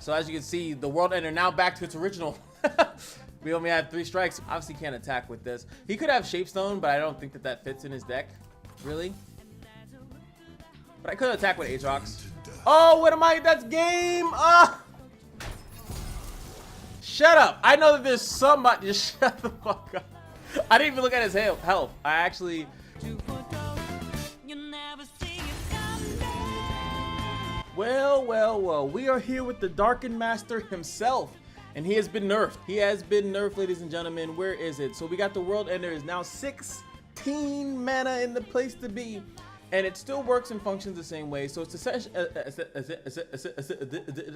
So as you can see, the World Ender now back to its original. We only had 3 strikes. Obviously can't attack with this. He could have Shapestone, but I don't think that that fits in his deck, really. But I could attack with Aatrox. Oh, what am I? That's game. Shut up. I know that there's somebody. Just shut the fuck up. I didn't even look at his health. I actually. Well. We are here with the Darkened Master himself. And he has been nerfed. He has been nerfed, ladies and gentlemen. Where is it? So we got the World Ender is now 16 mana in the place to be. And it still works and functions the same way. So it's essentially,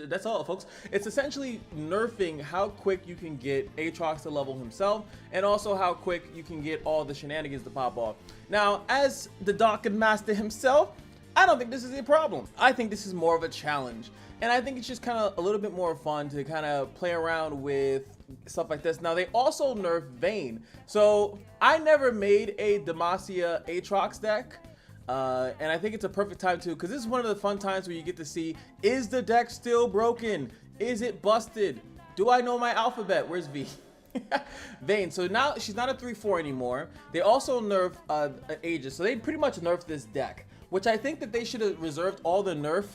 that's all, folks. It's essentially nerfing how quick you can get Aatrox to level himself, and also how quick you can get all the shenanigans to pop off. Now, as the Darkened Master himself, I don't think this is a problem. I think this is more of a challenge. And I think it's just kind of a little bit more fun to kind of play around with stuff like this. Now, they also nerfed Vayne. So I never made a Demacia Aatrox deck. And I think it's a perfect time to, because this is one of the fun times where you get to see, is the deck still broken? Is it busted? Do I know my alphabet? Where's V? Vayne. So now she's not a 3/4 anymore. They also nerfed Aegis. So they pretty much nerfed this deck, which I think that they should have reserved all the nerf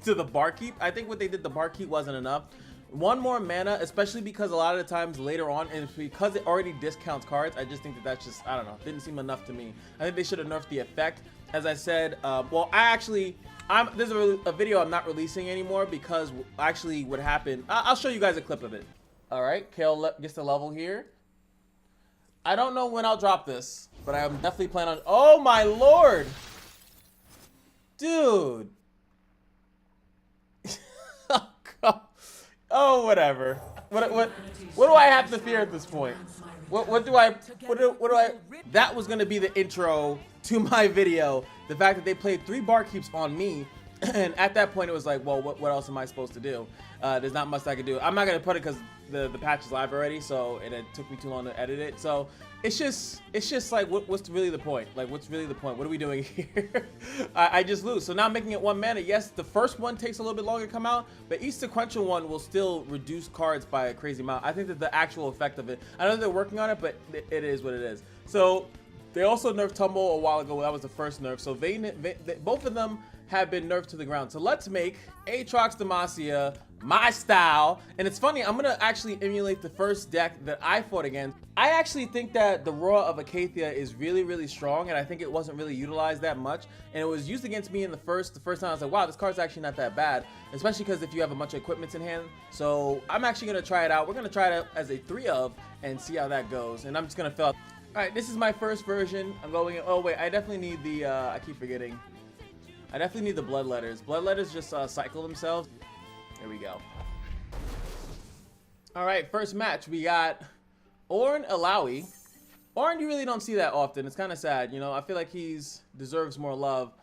to the Barkeep. I think what they did, the Barkeep wasn't enough. One more mana, especially because a lot of the times later on, and because it already discounts cards, I just think that that's just, I don't know, didn't seem enough to me. I think they should have nerfed the effect. As I said, well, there's a video I'm not releasing anymore because actually what happened, I'll show you guys a clip of it. All right, Kale gets the level here. I don't know when I'll drop this, but I'm definitely planning on, oh my lord. Dude. Oh, whatever. What do I have to fear at this point? What do I, that was gonna be the intro to my video. The fact that they played 3 Barkeeps on me, and at that point it was like, well, what else am I supposed to do? There's not much I can do. I'm not gonna put it because the patch is live already, so it took me too long to edit it. So it's just like, what's really the point? Like, what's really the point? What are we doing here? I just lose. So now I'm making it 1 mana. Yes, the first one takes a little bit longer to come out, but each sequential one will still reduce cards by a crazy amount. I think that the actual effect of it, I know they're working on it, but it is what it is. So they also nerfed Tumble a while ago. That was the first nerf. So both of them have been nerfed to the ground. So let's make Aatrox Demacia my style. And it's funny, I'm gonna actually emulate the first deck that I fought against. I actually think that the Roar of Acacia is really, really strong, and I think it wasn't really utilized that much. And it was used against me in the first time. I was like, wow, this card's actually not that bad, especially because if you have a bunch of equipments in hand. So I'm actually gonna try it out. We're gonna try it out as a 3 of and see how that goes. And I'm just gonna fill out. All right, this is my first version. I'm going in, oh wait, I definitely need the, I keep forgetting. I definitely need the blood letters. Blood letters just cycle themselves. There we go. All right, first match. We got Ornn Illaio. Ornn, you really don't see that often. It's kind of sad, you know. I feel like he's deserves more love.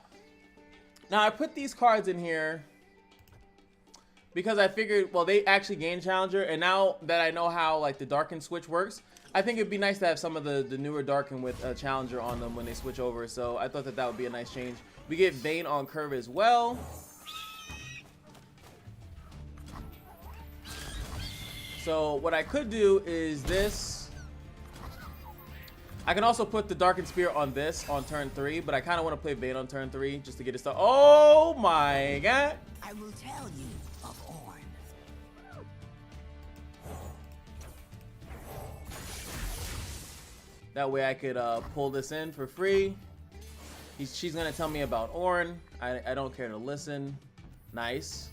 Now, I put these cards in here because I figured, well, they actually gain Challenger. And now that I know how, like, the Darken switch works, I think it'd be nice to have some of the newer Darken with a Challenger on them when they switch over. So I thought that that would be a nice change. We get Vayne on curve as well. So what I could do is this. I can also put the Darkened Spear on this on turn 3, but I kind of want to play Vayne on turn 3 just to get it started. Oh my god. I will tell you of Ornn. That way I could pull this in for free. She's going to tell me about Ornn. I don't care to listen. Nice.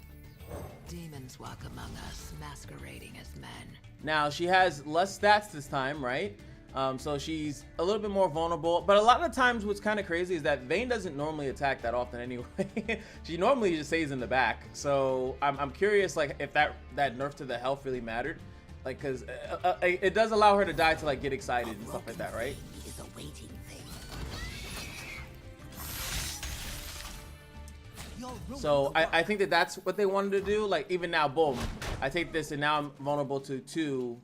Demons walk among us, masquerading as men. Now, she has less stats this time, right? So she's a little bit more vulnerable. But a lot of times what's kind of crazy is that Vayne doesn't normally attack that often anyway. She normally just stays in the back. So I'm curious, like, if that nerf to the health really mattered. Like, because it does allow her to die to, like, get excited and stuff like that, right? Is a waiting thing. So I think that that's what they wanted to do. Like, even now, boom, I take this and now I'm vulnerable to 2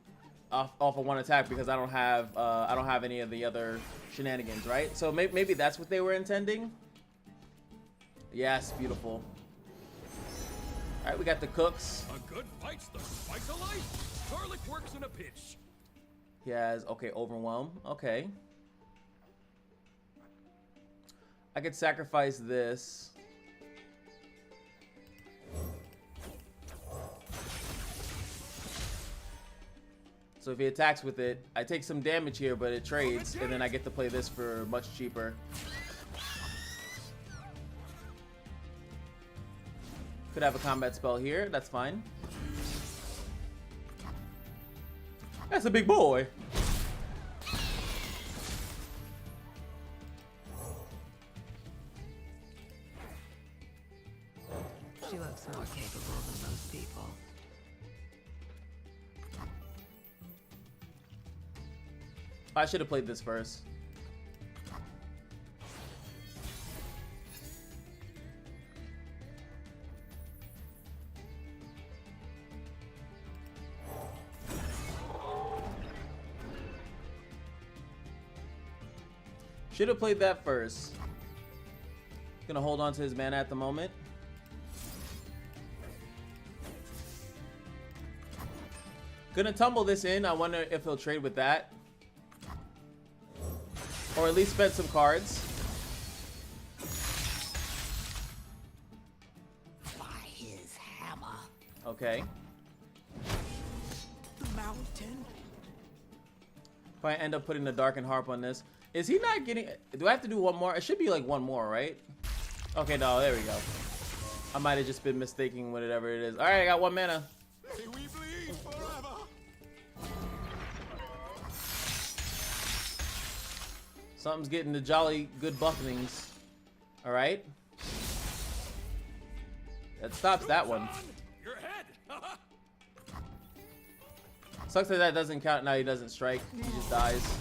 off of 1 attack because I don't have any of the other shenanigans, right? So maybe that's what they were intending. Yes, beautiful. All right, we got the cooks. A good fight's the spice of life. Garlic works in a pinch. He has, okay, overwhelm. Okay. I could sacrifice this. So if he attacks with it, I take some damage here, but it trades, and then I get to play this for much cheaper. Could have a combat spell here, that's fine. That's a big boy. She looks more capable than most people. I should have played this first. Should have played that first. Gonna hold on to his mana at the moment. Gonna tumble this in. I wonder if he'll trade with that. Or at least spend some cards. By his hammer. Okay. Mountain. If I end up putting the Darkened Harp on this. Is he not getting... Do I have to do one more? It should be like one more, right? Okay, no, there we go. I might have just been mistaking whatever it is. Alright, I got 1 mana. May we bleed forever. Something's getting the jolly good buffetings. Alright. That stops that one. Your head. Sucks that doesn't count. Now he doesn't strike. He just dies.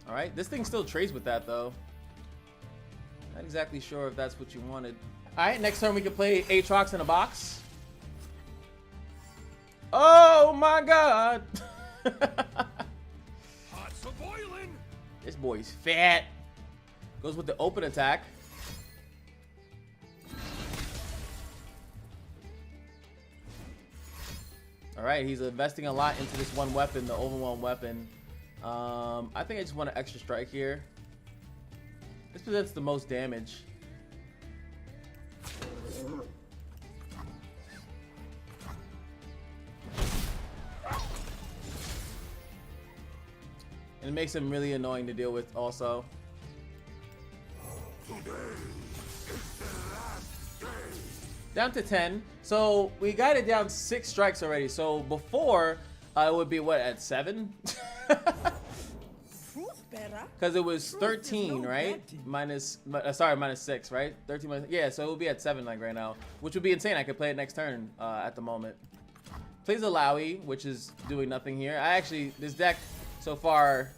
Alright, this thing still trades with that though. Not exactly sure if that's what you wanted. Alright, next turn we can play Aatrox in a box. Oh my god! Hot's a boiling. This boy's fat. Goes with the open attack. Alright, he's investing a lot into this one weapon, the overwhelm weapon. I think I just want an extra strike here. This presents the most damage. And it makes him really annoying to deal with also. Down to 10. So we got it down 6 strikes already. So before it would be what, at 7? Because it was 13, right? Minus 6, right? 13 minus, yeah, so it would be at 7 like right now, which would be insane. I could play it next turn at the moment. Plays Illaio, which is doing nothing here. This deck so far,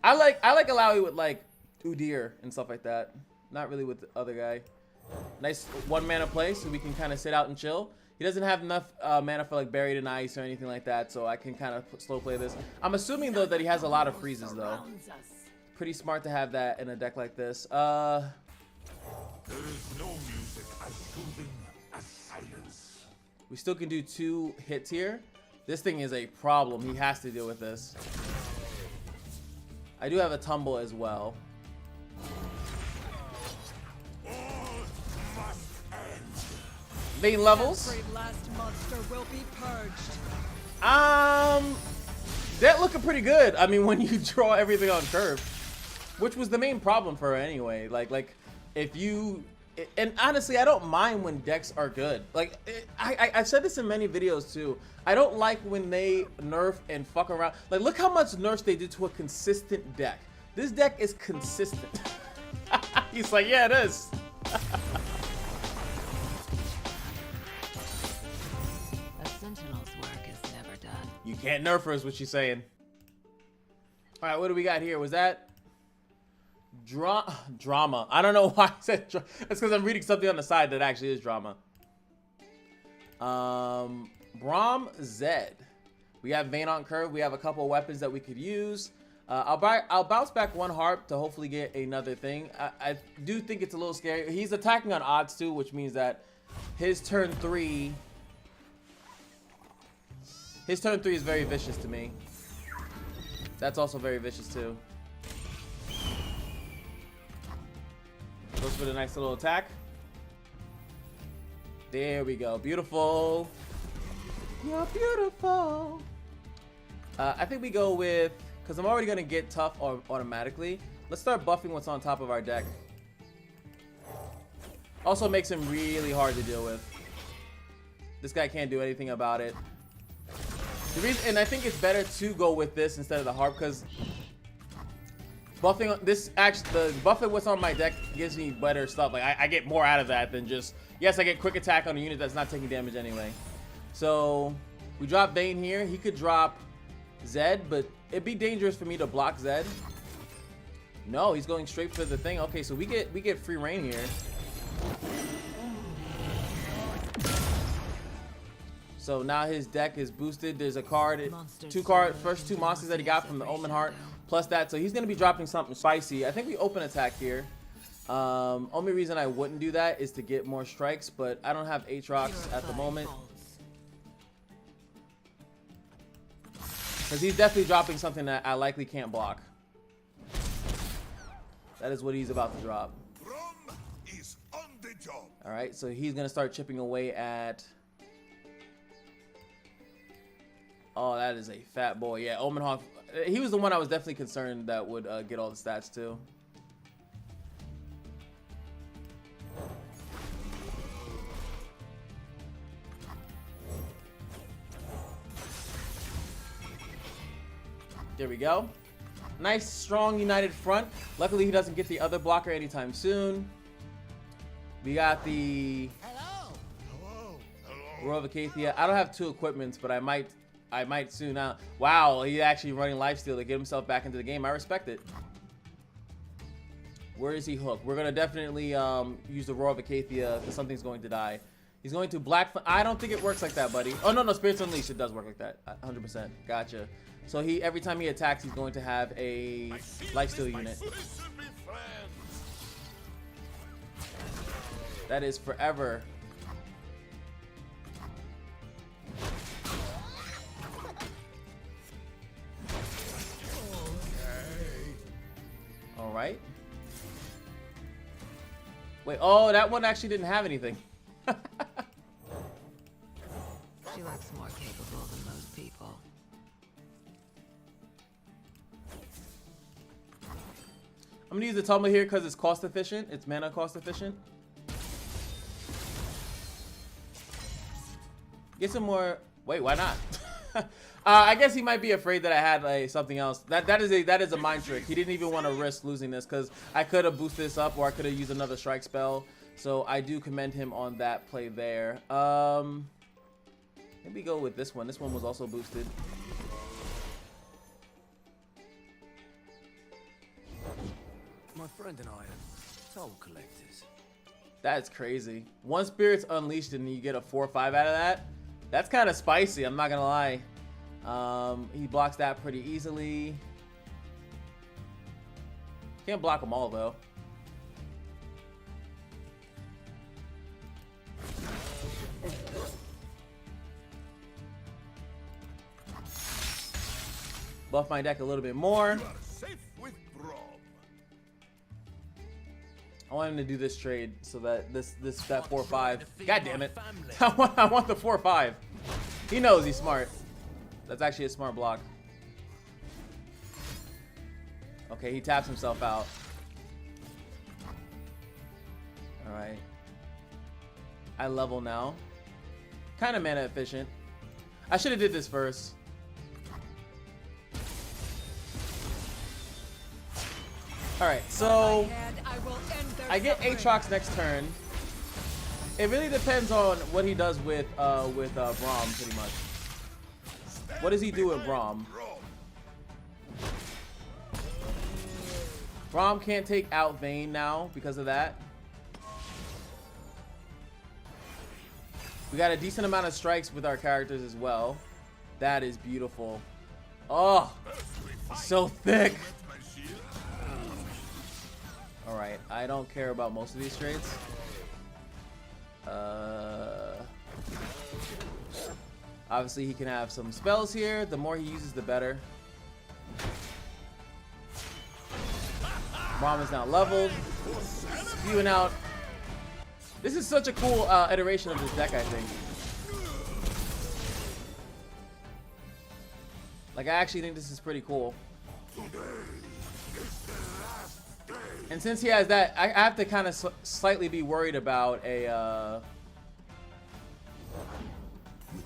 I like Illaio with like Udyr and stuff like that. Not really with the other guy. Nice 1 mana play, so we can kind of sit out and chill. He doesn't have enough mana for like Buried in Ice or anything like that, so I can kind of slow play this. I'm assuming though that he has a lot of freezes though. Pretty smart to have that in a deck like this. There is no music as soothing as silence. We still can do 2 hits here. This thing is a problem. He has to deal with this. I do have a tumble as well. Vein levels. Last monster will be purged. That looking pretty good. I mean, when you draw everything on curve, which was the main problem for her anyway. Like if you, and honestly, I don't mind when decks are good. Like I've said this in many videos too. I don't like when they nerf and fuck around. Like look how much nerfs they did to a consistent deck. This deck is consistent. He's like, yeah, it is. You can't nerf her is what she's saying. All right, what do we got here? Was that drama? I don't know why I said drama. That's because I'm reading something on the side that actually is drama. Braum Zed. We have Vein on curve. We have a couple of weapons that we could use. I'll bounce back one harp to hopefully get another thing. I do think it's a little scary. He's attacking on odds too, which means that his turn 3 is very vicious to me. That's also very vicious too. Goes for the nice little attack. There we go. Beautiful. You're beautiful. I think we go with, because I'm already going to get tough automatically. Let's start buffing what's on top of our deck. Also makes him really hard to deal with. This guy can't do anything about it. The reason, and I think it's better to go with this instead of the harp, because buffing this, actually the buffing what's on my deck gives me better stuff. Like I get more out of that than just, yes, I get quick attack on a unit that's not taking damage anyway. So we drop Vayne here. He could drop Zed, but it'd be dangerous for me to block Zed. No, he's going straight for the thing. Okay, so we get free reign here. So now his deck is boosted. There's a card, first two monsters that he got from the Omen Heart, plus that. So he's gonna be dropping something spicy. I think we open attack here. Only reason I wouldn't do that is to get more strikes, but I don't have Aatrox at the moment. Because he's definitely dropping something that I likely can't block. That is what he's about to drop. Braum is on the job. Alright, so he's gonna start chipping away at... Oh, that is a fat boy. Yeah, Omen Hawk. He was the one I was definitely concerned that would get all the stats too. There we go. Nice, strong, united front. Luckily, he doesn't get the other blocker anytime soon. We got the Roar of Acacia. I don't have 2 equipments, but I might soon. Now, wow, he's actually running lifesteal to get himself back into the game. I respect it. Where is he hooked? We're gonna definitely use the Roar of Acacia because something's going to die. He's going to Black. I don't think it works like that, buddy. Oh no, Spirits Unleashed. It does work like that. 100%. Gotcha. So every time he attacks, he's going to have a lifesteal unit. That is forever. All right. Wait, oh, that one actually didn't have anything. She looks more capable than most people. I'm gonna use the tumble here because it's cost efficient. It's mana cost efficient. Get some more. Wait, why not? I guess he might be afraid that I had something else. That is a mind trick. He didn't even want to risk losing this because I could have boosted this up or I could have used another strike spell. So I do commend him on that play there. Maybe go with this one. This one was also boosted. My friend and I are soul collectors. That's crazy. 1 Spirit's Unleashed and you get a 4/5 out of that. That's kind of spicy, I'm not gonna lie. He blocks that pretty easily. Can't block them all though. Buff my deck a little bit more. You are safe with Braum. I want him to do this trade so that that 4/5. God damn it! I want the 4/5. He knows he's smart. That's actually a smart block. Okay, he taps himself out. All right. I level now. Kind of mana efficient. I should have did this first. All right, so I get Aatrox next turn. It really depends on what he does with Braum, pretty much. What does he do with Braum? Braum can't take out Vayne now because of that. We got a decent amount of strikes with our characters as well. That is beautiful. Oh, So thick. Alright, I don't care about most of these trades. Obviously, he can have some spells here. The more he uses, the better. Braum is now leveled. Spewing out. This is such a cool iteration of this deck, I think. Like, I actually think this is pretty cool. And since he has that, I have to kind of slightly be worried about a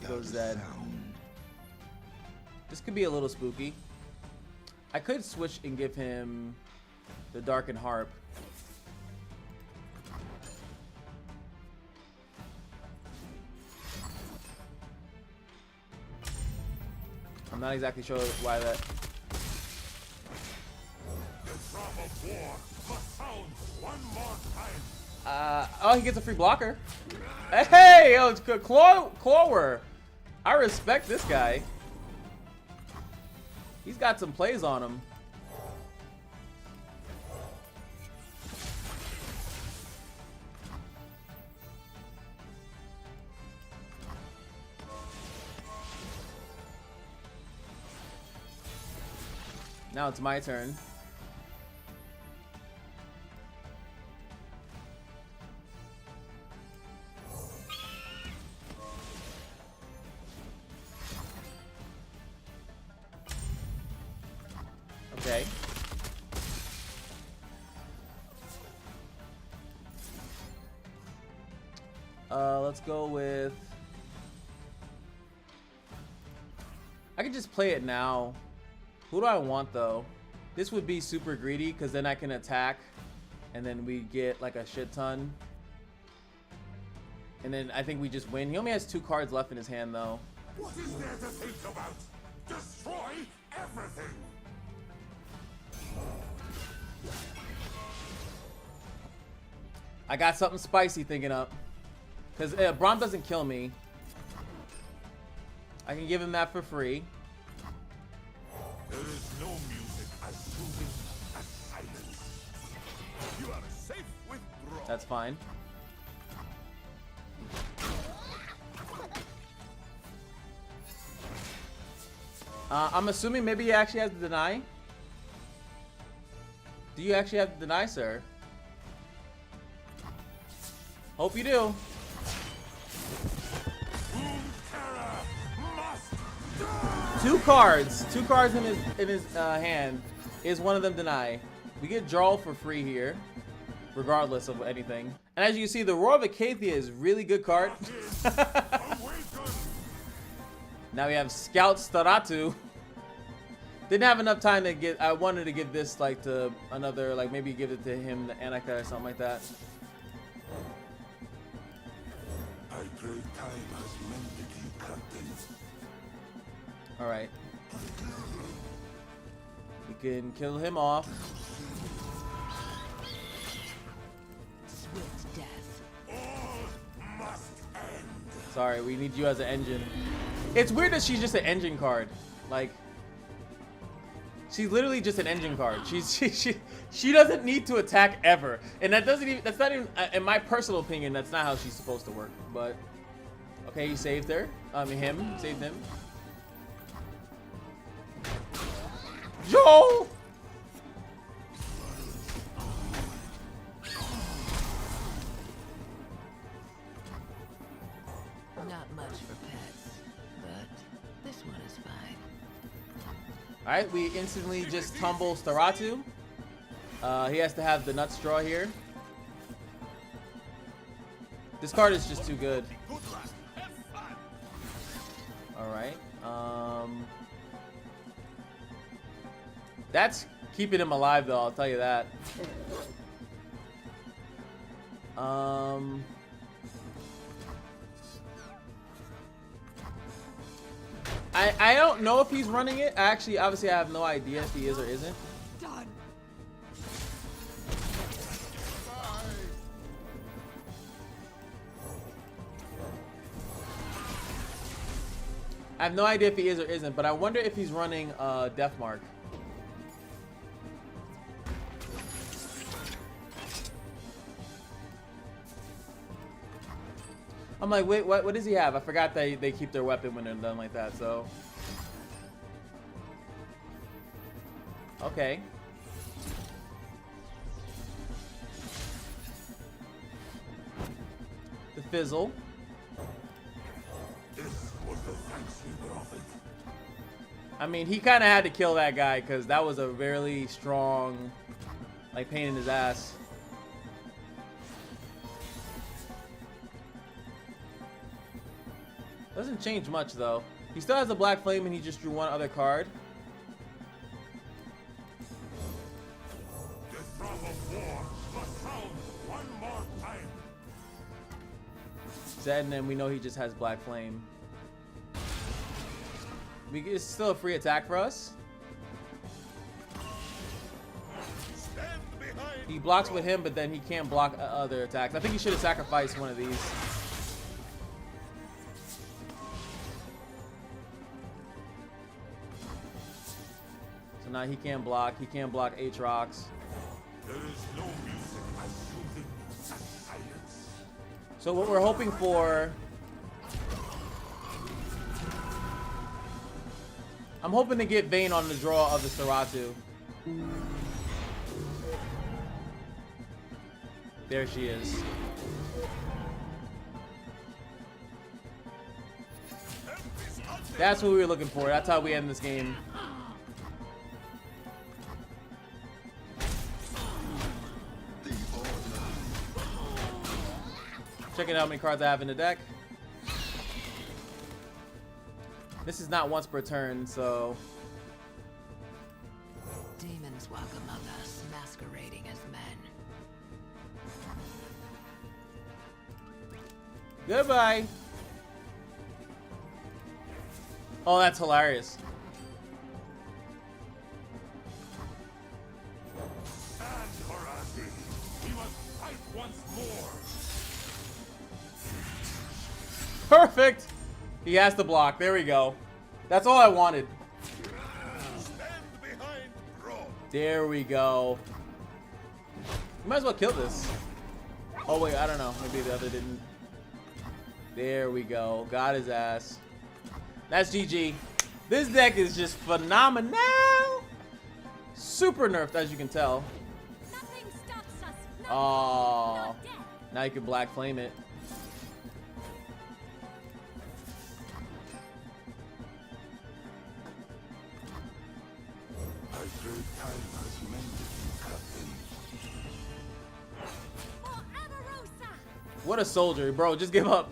goes that. This could be a little spooky. I could switch and give him the Darkened Harp. I'm not exactly sure why that. Oh, he gets a free blocker. Hey, oh, it's Clawer. I respect this guy. He's got some plays on him. Now it's my turn. Okay. Let's go with. I can just play it now. Who do I want though? This would be super greedy because then I can attack and then we get like a shit ton. And then I think we just win. He only has 2 cards left in his hand though. What is there to think about? Destroy everything! I got something spicy thinking up. Because Braum doesn't kill me. I can give him that for free. There is no music as soothing as silence. You are safe with Braum. That's fine. I'm assuming maybe he actually has the deny. Do you actually have the deny, sir? Hope you do. Runeterra must Two cards in his hand. Is one of them deny? We get draw for free here, regardless of anything. And as you can see, the Roar of Acacia is a really good card. Now we have Scout Staratu. Didn't have enough time to get. I wanted to give this like to another, like maybe give it to him, the Annika or something like that. I pray time has mended you, Captain. All right. We can kill him off. Swift death. All must end. Sorry, we need you as an engine. It's weird that she's just an engine card. Like, she's literally just an engine card. She doesn't need to attack ever, and that's not even, in my personal opinion, that's not how she's supposed to work. But okay, he saved her. Him saved him. Joel. Not much for pets, but this one is fine. All right, we instantly just tumble Staratu. He has to have the nut straw here. This card is just too good. All right. That's keeping him alive, though. I'll tell you that. I don't know if he's running it. Actually, obviously, I have no idea if he is or isn't. Done. I have no idea if he is or isn't, but I wonder if he's running Death Mark. I'm like, wait, what does he have? I forgot that they keep their weapon when they're done like that, so. Okay. The fizzle. This was the thanks we were offered. I mean, he kind of had to kill that guy because that was a really strong, like, pain in his ass. Doesn't change much though. He still has a black flame and he just drew one other card. The drum of war must sound one more time. Zed, and then we know he just has black flame. It's still a free attack for us. Stand behind. He blocks with him, but then he can't block other attacks. I think he should have sacrificed one of these. So now he can't block. He can't block Aatrox. There is no music as soothing as silence. So what we're hoping for, I'm hoping to get Vayne on the draw of the Saratu. There she is. That's what we were looking for. That's how we end this game. Checking out how many cards I have in the deck. This is not once per turn, so. Demons walk among us, masquerading as men. Goodbye. Oh, that's hilarious. And Horace, we must fight once more. Perfect. He has to block. There we go. That's all I wanted. Stand behind Braum. There we go. You might as well kill this. Oh wait, I don't know. Maybe the other didn't. There we go. Got his ass. That's GG. This deck is just phenomenal. Super nerfed, as you can tell. Nothing stops us. Oh, now you can black flame it. A great time has mended you, Captain. What a soldier, bro. Just give up.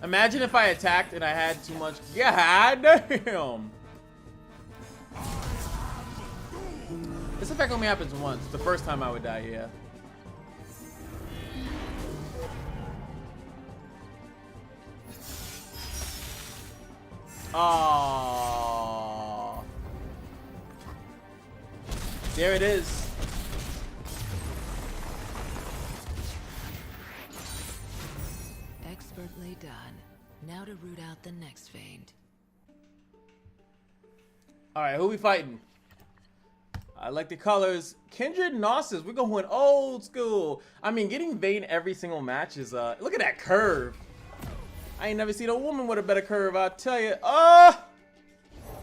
Imagine if I attacked and I had too much. God damn. This effect only happens once. The first time I would die, yeah. Oh. There it is. Expertly done. Now to root out the next fiend. All right, who we fighting? I like the colors. Kindred, Nasus. We're going old school. I mean, getting Vayne every single match is look at that curve. I ain't never seen a woman with a better curve, I'll tell you. Oh,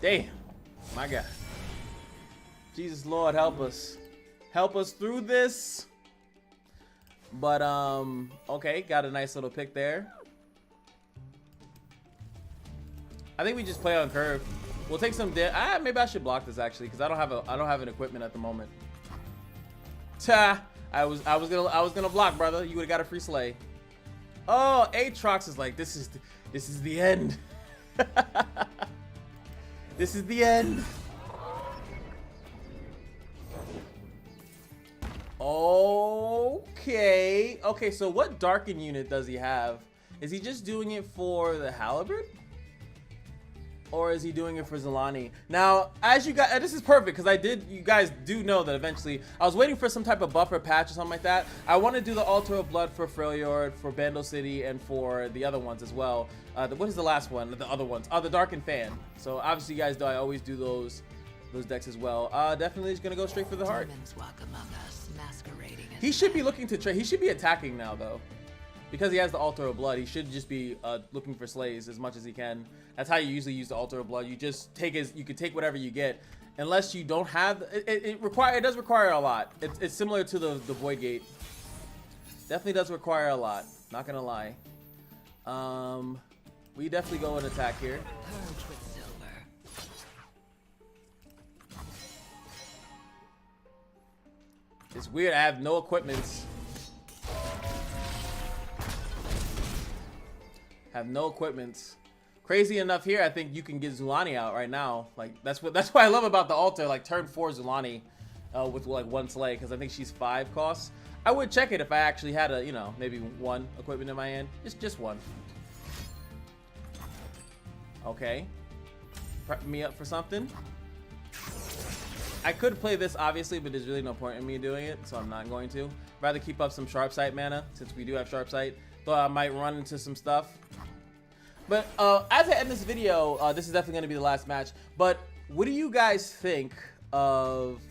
damn, my God. Jesus Lord, help us. Help us through this. But okay, got a nice little pick there. I think we just play on curve. We'll take some maybe I should block this actually, because I don't have an equipment at the moment. Ta! I was gonna block, brother. You would have got a free slay. Oh, Aatrox is like, this is the end. This is the end. Okay. Okay, so what Darken unit does he have? Is he just doing it for the Halberd? Or is he doing it for Zilani? Now, as you guys, this is perfect because you guys do know that eventually I was waiting for some type of buffer patch or something like that. I want to do the Altar of Blood for Freljord, for Bandle City, and for the other ones as well. What is the last one? The other ones. Oh, the Darken Fan. So obviously, you guys know I always do those decks as well. Definitely is gonna go straight for the heart. Demons walk among us, masquerading as He should be looking to trade. He should be attacking now though. because he has the Altar of Blood, he should just be looking for slays as much as he can. That's how you usually use the Altar of Blood. You just take you could take whatever you get, unless you don't have it does require a lot. It's similar to the Void Gate. Definitely does require a lot. Not gonna lie. We definitely go and attack here. Purge with silver. It's weird. I have no equipments. Have no equipments. Crazy enough here, I think you can get Zulani out right now. Like that's what I love about the altar. Like turn 4 Zulani with like 1 slay, because I think she's 5 costs. I would check it if I actually had a, you know, maybe 1 equipment in my hand. Just 1. Okay. Prep me up for something. I could play this obviously, but there's really no point in me doing it, so I'm not going to. Rather keep up some Sharp Sight mana, since we do have Sharp Sight. Thought I might run into some stuff. But as I end this video, this is definitely going to be the last match. But what do you guys think of,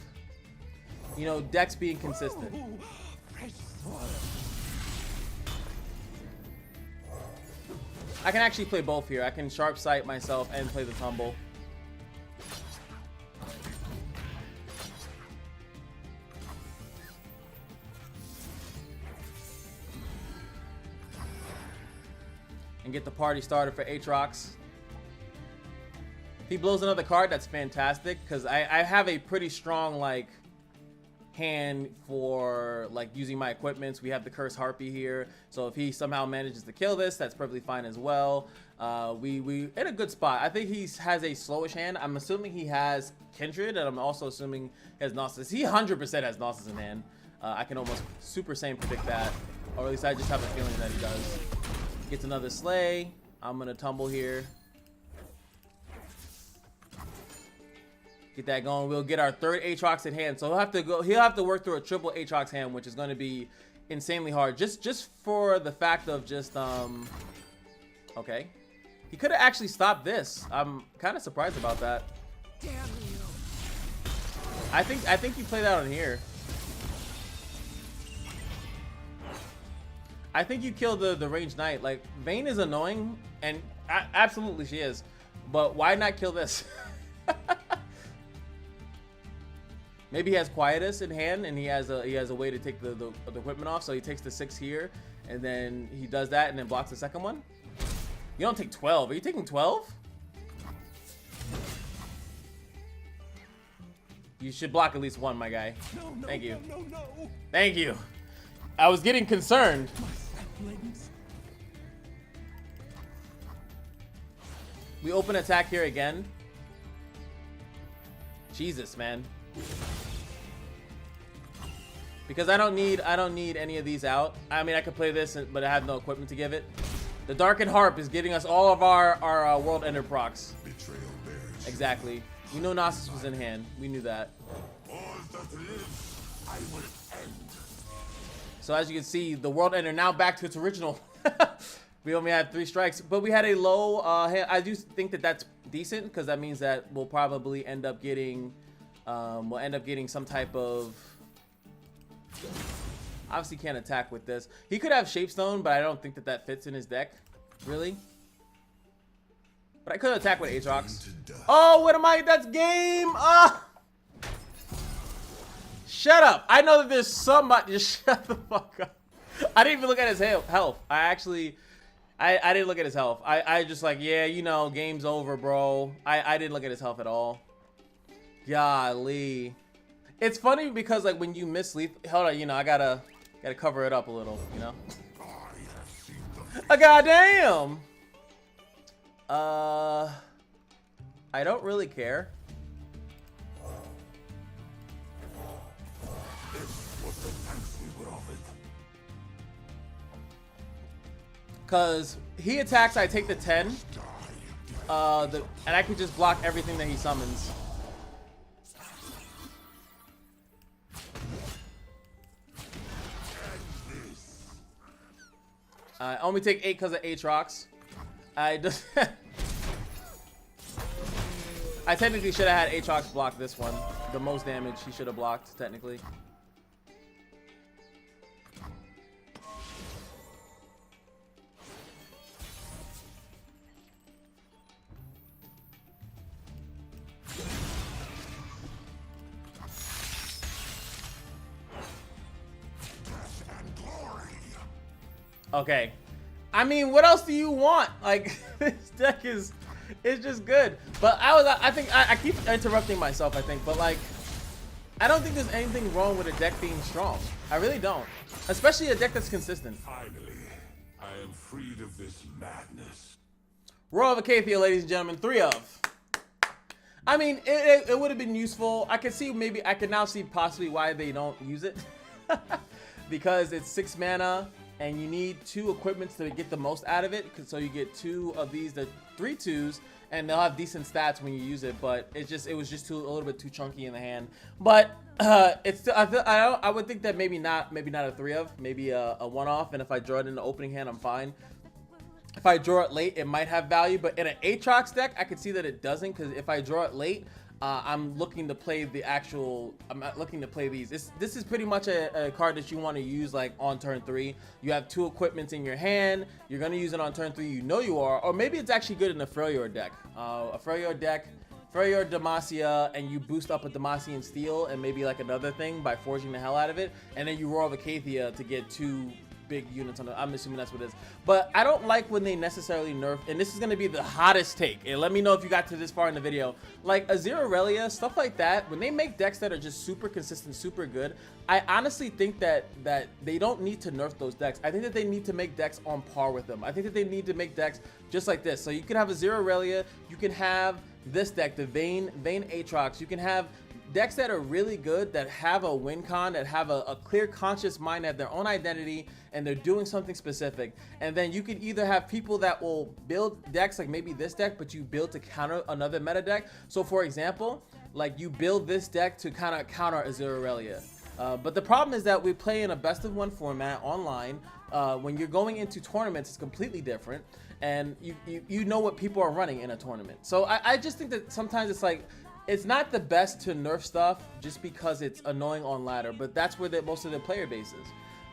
you know, decks being consistent? I can actually play both here. I can Sharp Sight myself and play the Tumble. And get the party started for Aatrox. If he blows another card, that's fantastic, because I have a pretty strong like hand for like using my equipments. We have the Cursed Harpy here, so if he somehow manages to kill this, that's perfectly fine as well. We in a good spot. I think he has a slowish hand. I'm assuming he has Kindred, and I'm also assuming he has Nasus. He 100% has Nasus in hand. I can almost Super Saiyan predict that, or at least I just have a feeling that he does. Gets another slay. I'm gonna tumble here. Get that going. We'll get our 3rd Aatrox in hand. So he'll have to work through a triple Aatrox hand, which is going to be insanely hard. Just for the fact of okay. He could have actually stopped this. I'm kind of surprised about that. Damn you. I think you play that on here. I think you kill the ranged knight. Like, Vayne is annoying, and absolutely she is. But why not kill this? Maybe he has Quietus in hand, and he has a way to take the equipment off. So he takes the 6 here, and then he does that, and then blocks the second one. You don't take 12. Are you taking 12? You should block at least 1, my guy. No, Thank you. No. Thank you. I was getting concerned. We open attack here again. Jesus, man. Because I don't need any of these out. I mean, I could play this, but I have no equipment to give it. The Darkened Harp is getting us all of our World Ender procs. Betrayal bears. Exactly. We know Nasus was in hand. We knew that. All that lives, I will end. So as you can see, the World Ender now back to its original. We only had 3 strikes, but we had a low hand. I do think that that's decent, because that means that we'll probably end up getting some type of. Obviously can't attack with this. He could have Shapestone, but I don't think that fits in his deck, really. But I could attack with Aatrox. Oh, what am I? That's game. Shut up. I know that there's somebody. Just shut the fuck up. I didn't even look at his health. I didn't look at his health. I just like, yeah, you know, game's over, bro. I didn't look at his health at all. Golly. It's funny because like when you miss lethal, hold on, you know, I gotta cover it up a little, you know. Goddamn. I don't really care. Cause he attacks, I take the 10. And I can just block everything that he summons. I only take 8 because of Aatrox. I technically should have had Aatrox block this one. The most damage he should have blocked, technically. Okay. I mean, what else do you want? Like, this deck is just good. But I keep interrupting myself, I think, but like, I don't think there's anything wrong with a deck being strong. I really don't. Especially a deck that's consistent. Finally, I am freed of this madness. Royal of Acacia, ladies and gentlemen, 3 of. I mean, it would have been useful. I could see I could now see possibly why they don't use it. Because it's 6 mana and you need 2 equipments to get the most out of it. So you get 2 of these, the 3 2s, and they'll have decent stats when you use it. But it was just a little bit too chunky in the hand. But it's still, I would think that maybe not a 3 of, maybe a 1-off. And if I draw it in the opening hand, I'm fine. If I draw it late, it might have value. But in an Aatrox deck, I could see that it doesn't, because if I draw it late, I'm looking to play I'm not looking to play these. This is pretty much a card that you want to use like on turn 3. You have 2 equipments in your hand. You're going to use it on turn 3. You know you are. Or maybe it's actually good in a Freljord deck. A Freljord deck, Freljord Demacia, and you boost up a Demacian Steel and maybe like another thing by forging the hell out of it. And then you roll the Acacia to get 2 big units on it. I'm assuming that's what it is. But I don't like when they necessarily nerf, and this is going to be the hottest take, and let me know if you got to this far in the video, like Azir Aurelia, stuff like that. When they make decks that are just super consistent, super good, I honestly think that they don't need to nerf those decks. I think that they need to make decks on par with them. I think that they need to make decks just like this. So you can have Azir Aurelia, you can have this deck, the Vayne Aatrox, you can have decks that are really good, that have a win con, that have a clear conscious mind, that have their own identity, and they're doing something specific. And then you can either have people that will build decks like maybe this deck, but you build to counter another meta deck. So for example, like you build this deck to kind of counter Azir Aurelia. But the problem is that we play in a best of 1 format online. When you're going into tournaments, it's completely different, and you know what people are running in a tournament. So I just think that sometimes it's like, it's not the best to nerf stuff just because it's annoying on ladder, but that's where most of the player base is.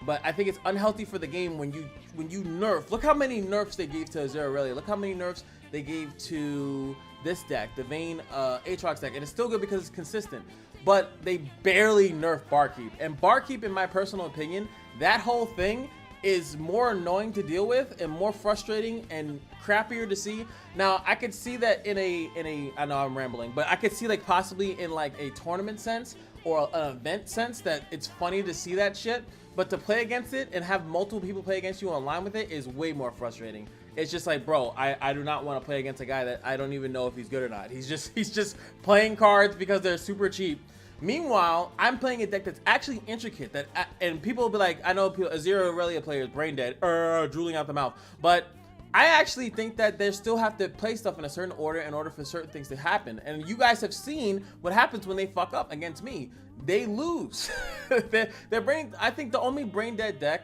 But I think it's unhealthy for the game when you nerf. Look how many nerfs they gave to Azir Aurelia. Look how many nerfs they gave to this deck, the Vayne Aatrox deck, and it's still good because it's consistent. But they barely nerf Barkeep, and Barkeep, in my personal opinion, that whole thing is more annoying to deal with and more frustrating and crappier to see. Now, I could see that in a I know I'm rambling, but I could see like possibly in like a tournament sense or an event sense that it's funny to see that shit, but to play against it and have multiple people play against you online with it is way more frustrating. It's just like, bro, I do not want to play against a guy that I don't even know if he's good or not. He's just playing cards because they're super cheap. Meanwhile, I'm playing a deck that's actually intricate, and people will be like, I know Azir Aurelia players brain dead, drooling out the mouth, but I actually think that they still have to play stuff in a certain order in order for certain things to happen. And you guys have seen what happens when they fuck up against me. They lose. I think the only brain dead deck,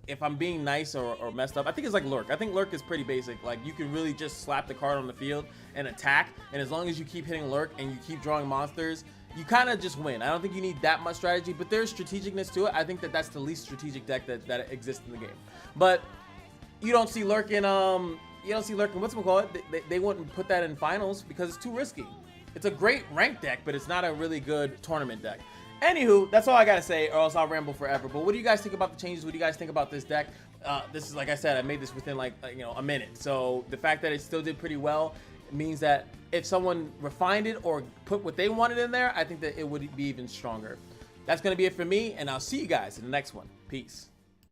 if I'm being nice or messed up, I think it's like Lurk. I think Lurk is pretty basic. Like, you can really just slap the card on the field and attack, and as long as you keep hitting Lurk and you keep drawing monsters, you kind of just win. I don't think you need that much strategy, but there's strategicness to it. I think that that's the least strategic deck that exists in the game. But you don't see Lurk in whatchamacallit. They wouldn't put that in finals because it's too risky. It's a great ranked deck, but it's not a really good tournament deck. Anywho, that's all I gotta say, or else I'll ramble forever. But what do you guys think about the changes? What do you guys think about this deck? This is, like I said, I made this within like a minute. So the fact that it still did pretty well means that if someone refined it or put what they wanted in there, I think that it would be even stronger. That's gonna be it for me, and I'll see you guys in the next one. Peace.